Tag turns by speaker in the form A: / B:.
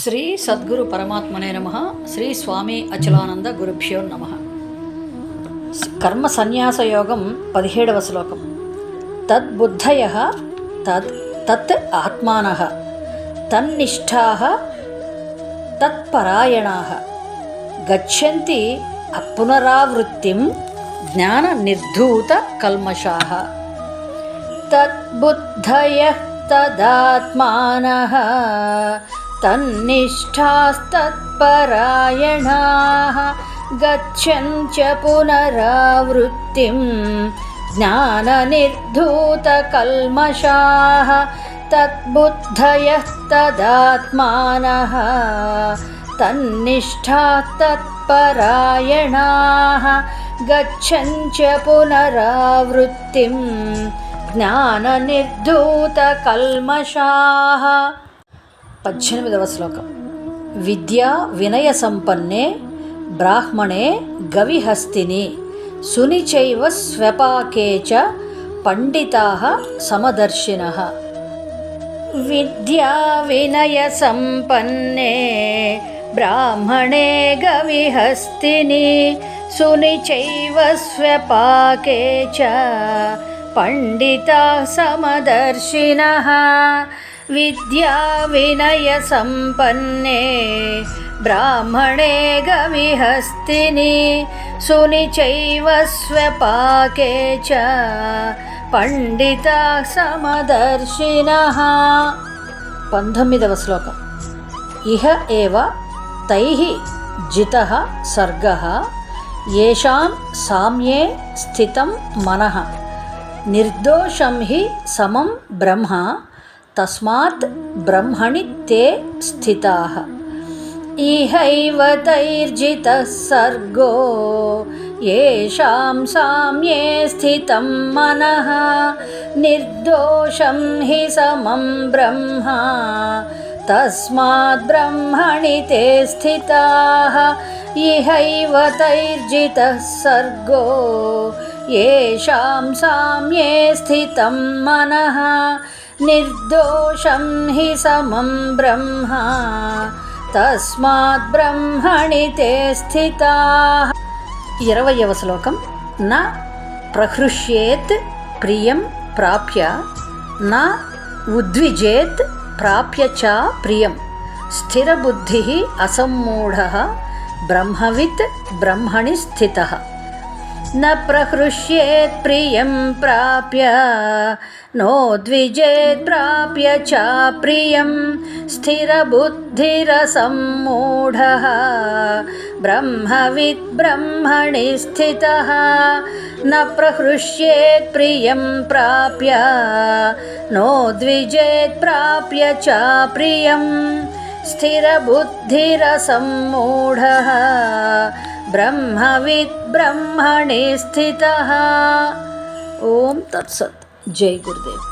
A: శ్రీ సద్గురు పరమాత్మనే నమః. శ్రీ స్వామి అచలానంద గురుభ్యో నమః. కర్మ సన్యాస యోగం 17వ శ్లోకం. తద్బుద్ధయః తత్ ఆత్మానః తన్నిష్ఠాః తత్పరాయణాః గచ్చంతి అపునరావృత్తిం జ్ఞాన నిర్ధూత కల్మషాః. తద్బుద్ధయః తదాత్మానః తన్నిష్ఠాస్తత్పరాయణాః గచ్చంచ పునరావృత్తిం జ్ఞాననిర్ధూతకల్మషాః. తద్బుద్ధయః తదాత్మానః తన్నిష్ఠాస్తత్పరాయణాః గచ్చంచ పునరావృత్తిం జ్ఞాననిర్ధూతకల్మషాః. 18వ శ్లోకం. విద్యా వినయ సంపన్నే బ్రాహ్మణే గవిహస్తిని సునిచైవ స్వపాకే చ పండితాః సమదర్శినః. విద్యా వినయ సంపన్నే బ్రాహ్మణే గవిహస్తిని సునిచైవ స్వపాకే చ పండితాః సమదర్శినః. విద్యా వినయ సంపన్నే బ్రాహ్మణే గవిహస్తిని సునిచైవ స్వపాకే చ పండితాః సమదర్శినః. 19వ శ్లోకం. ఇహ ఏవ తైః జితః సర్గః యేషాం సామ్యే స్థితం మనః నిర్దోషం హి సమం బ్రహ్మ తస్మాత్ బ్రహ్మణి తే స్థితాః. ఇహైవ తైర్జితః సర్గో యేషాం సామ్యే స్థితం మనః నిర్దోషం హి సమం బ్రహ్మ తస్మాత్ బ్రహ్మణి తే స్థితాః. ఇహైవ తైర్జితః సర్గో యేషాం సామ్యే స్థితం మనః నిర్దోషం హి సమం బ్రహ్మ తస్మాత్ బ్రహ్మణి తే స్థితాః. 20వ శ్లోకం. న ప్రహృష్యేత్ ప్రియం ప్రాప్య న ఉద్విజేత్ ప్రాప్య చ ప్రియం స్థిరబుద్ధిః అసమ్మూఢః బ్రహ్మవిత్ బ్రహ్మణి స్థితః. న ప్రహృష్యేత్ ప్రియం ప్రాప్య నోద్విజేత్ ప్రాప్య చ ప్రియం స్థిరబుద్ధిరసమ్మూఢః బ్రహ్మవిత్ బ్రహ్మణి స్థితః. న ప్రహృష్యేత్ ప్రియం ప్రాప్య నోద్విజేత్ ప్రాప్య చ ప్రియం స్థిరబుద్ధిరసమ్మూఢః బ్రహ్మవిత్ బ్రహ్మణి స్థితః. ఓం తత్సత్. జై గురుదేవ్.